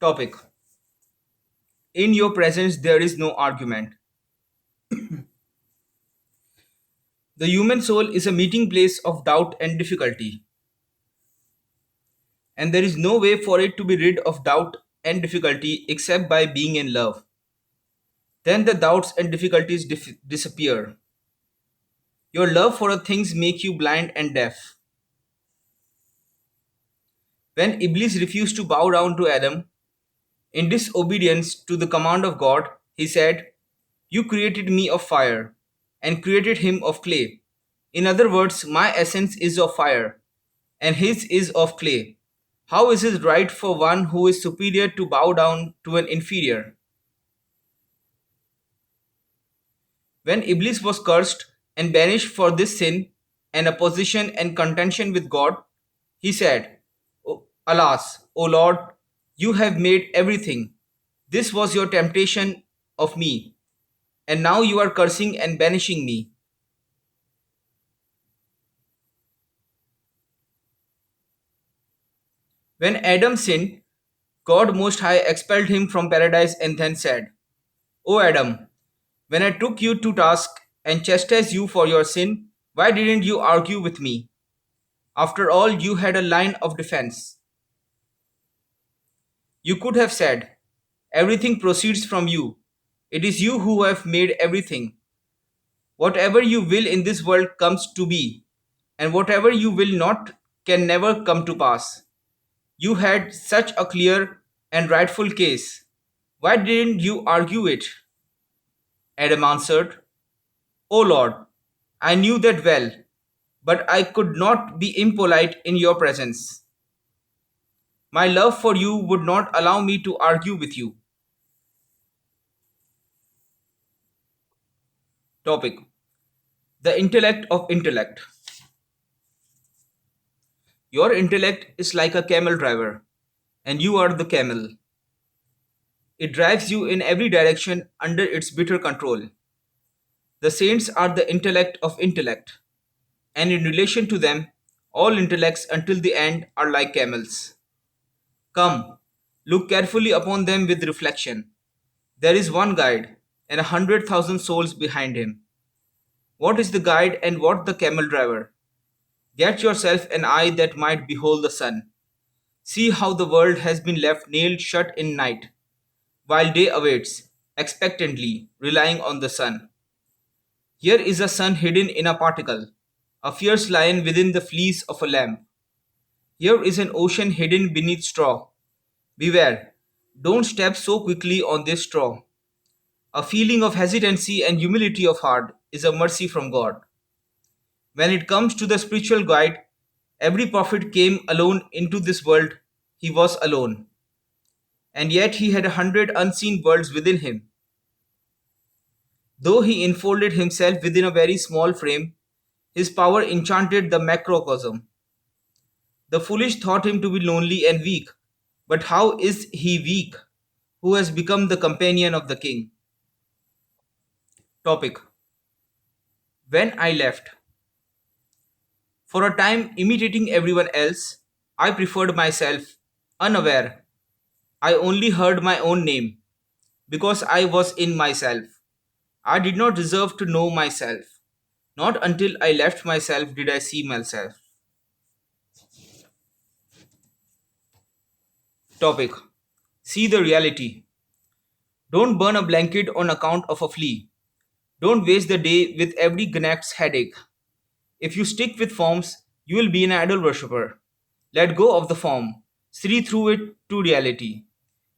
Topic. In your presence, there is no argument. The human soul is a meeting place of doubt and difficulty, and there is no way for it to be rid of doubt and difficulty except by being in love. Then the doubts and difficulties disappear. Your love for things make you blind and deaf. When Iblis refused to bow down to Adam, in disobedience to the command of God, he said, "You created me of fire, and created him of clay." In other words, my essence is of fire, and his is of clay. How is it right for one who is superior to bow down to an inferior? When Iblis was cursed and banished for this sin and opposition and contention with God, he said, Alas, O Lord, you have made everything. This was your temptation of me, and now you are cursing and banishing me." When Adam sinned, God Most High expelled him from paradise and then said, "O Adam, when I took you to task and chastised you for your sin, why didn't you argue with me? After all, you had a line of defense. You could have said, 'Everything proceeds from you. It is you who have made everything. Whatever you will in this world comes to be, and whatever you will not can never come to pass.' You had such a clear and rightful case. Why didn't you argue it?" Adam answered, "O Lord, I knew that well, but I could not be impolite in your presence. My love for you would not allow me to argue with you." Topic. The intellect of intellect. Your intellect is like a camel driver, and you are the camel. It drives you in every direction under its bitter control. The saints are the intellect of intellect, and in relation to them, all intellects until the end are like camels. Come, look carefully upon them with reflection. There is one guide, and 100,000 souls behind him. What is the guide and what the camel driver? Get yourself an eye that might behold the sun. See how the world has been left nailed shut in night, while day awaits, expectantly, relying on the sun. Here is a sun hidden in a particle, a fierce lion within the fleece of a lamb. Here is an ocean hidden beneath straw. Beware, don't step so quickly on this straw. A feeling of hesitancy and humility of heart is a mercy from God. When it comes to the spiritual guide, every prophet came alone into this world. He was alone. And yet he had 100 unseen worlds within him. Though he enfolded himself within a very small frame, his power enchanted the macrocosm. The foolish thought him to be lonely and weak. But how is he weak, who has become the companion of the king? Topic. When I left. For a time, imitating everyone else, I preferred myself, unaware. I only heard my own name, because I was in myself. I did not deserve to know myself. Not until I left myself did I see myself. Topic. See the reality. Don't burn a blanket on account of a flea. Don't waste the day with every gnat's headache. If you stick with forms, you will be an idol worshipper. Let go of the form. See through it to reality.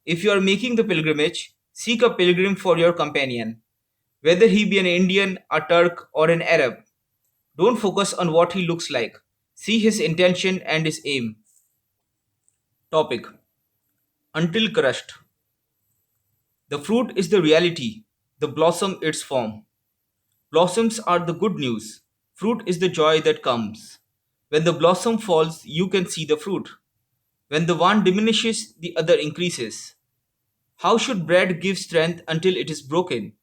If you are making the pilgrimage, seek a pilgrim for your companion, whether he be an Indian, a Turk, or an Arab. Don't focus on what he looks like. See his intention and his aim. Topic. Until crushed. The fruit is the reality, the blossom its form. Blossoms are the good news. Fruit is the joy that comes. When the blossom falls, you can see the fruit. When the one diminishes, the other increases. How should bread give strength until it is broken?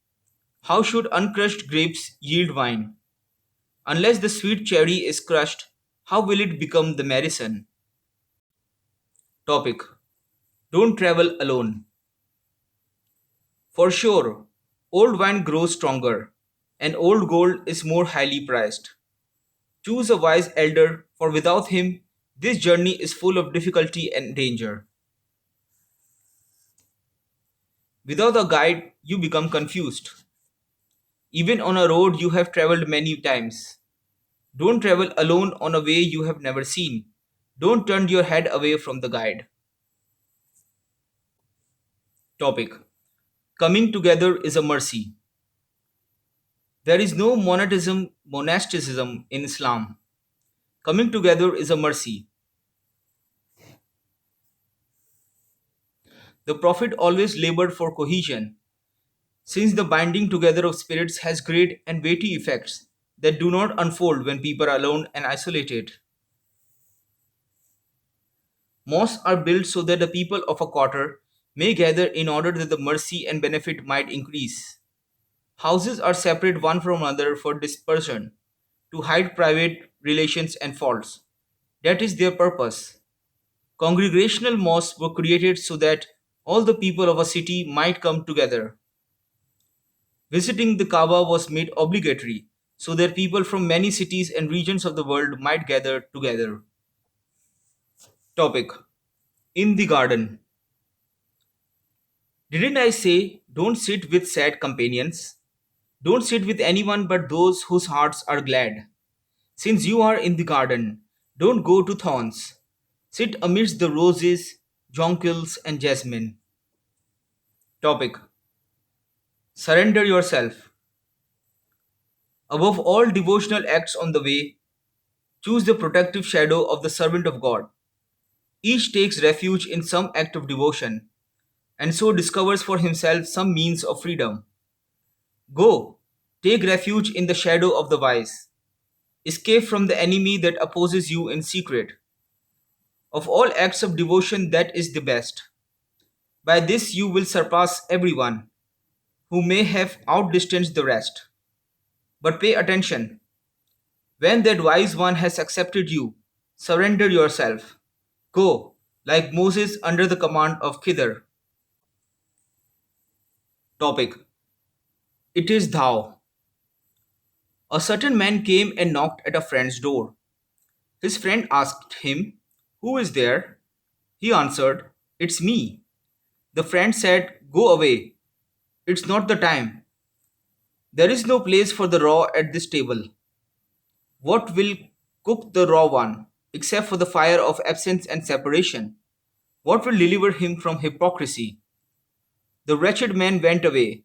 How should uncrushed grapes yield wine? Unless the sweet cherry is crushed, how will it become the medicine? Topic. Don't travel alone. For sure, old wine grows stronger, and old gold is more highly prized. Choose a wise elder, for without him, this journey is full of difficulty and danger. Without a guide, you become confused. Even on a road you have traveled many times. Don't travel alone on a way you have never seen. Don't turn your head away from the guide. Topic: Coming together is a mercy. There is no monasticism in Islam. Coming together is a mercy. The Prophet always labored for cohesion, since the binding together of spirits has great and weighty effects that do not unfold when people are alone and isolated. Mosques are built so that the people of a quarter may gather in order that the mercy and benefit might increase. Houses are separate one from another for dispersion, to hide private relations and faults. That is their purpose. Congregational mosques were created so that all the people of a city might come together. Visiting the Kaaba was made obligatory so that people from many cities and regions of the world might gather together. Topic: In the garden. Didn't I say don't sit with sad companions? Don't sit with anyone but those whose hearts are glad. Since you are in the garden, don't go to thorns. Sit amidst the roses, jonquils, and jasmine. Topic: Surrender yourself. Above all devotional acts on the way, choose the protective shadow of the servant of God. Each takes refuge in some act of devotion, and so discovers for himself some means of freedom. Go, take refuge in the shadow of the wise. Escape from the enemy that opposes you in secret. Of all acts of devotion, that is the best. By this you will surpass everyone who may have outdistanced the rest. But pay attention. When that wise one has accepted you, surrender yourself. Go, like Moses under the command of Khidr. Topic: It is thou. A certain man came and knocked at a friend's door. His friend asked him, "Who is there?" He answered, "It's me." The friend said, "Go away. It's not the time. There is no place for the raw at this table. What will cook the raw one, except for the fire of absence and separation? What will deliver him from hypocrisy?" The wretched man went away,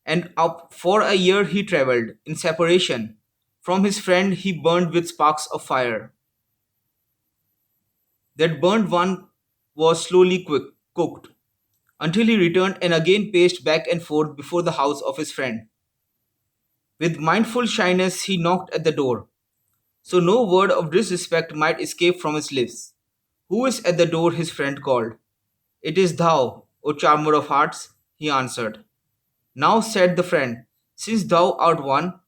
and up for a year he travelled, in separation. From his friend he burned with sparks of fire. That burned one was slowly cooked, until he returned and again paced back and forth before the house of his friend. With mindful shyness he knocked at the door, so no word of disrespect might escape from his lips. "Who is at the door?" his friend called. "It is thou, O charmer of hearts," he answered. "Now," said the friend, "since thou art one,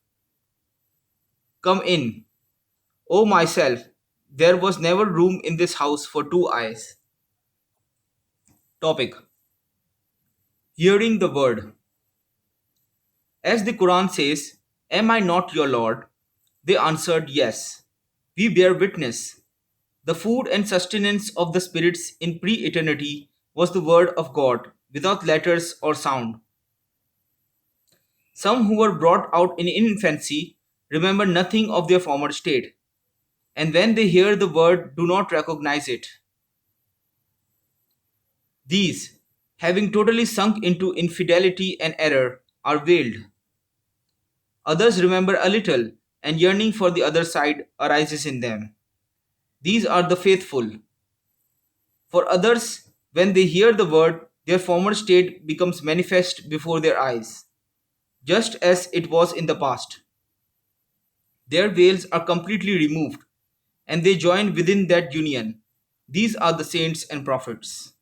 come in. O myself, there was never room in this house for two eyes." Topic: Hearing the word. As the Quran says, "Am I not your Lord?" They answered, "Yes, we bear witness." The food and sustenance of the spirits in pre eternity was the word of God, without letters or sound. Some who were brought out in infancy remember nothing of their former state, and when they hear the word, do not recognize it. These, having totally sunk into infidelity and error, are veiled. Others remember a little, and yearning for the other side arises in them. These are the faithful. For others, when they hear the word, their former state becomes manifest before their eyes, just as it was in the past. Their veils are completely removed, and they join within that union. These are the saints and prophets.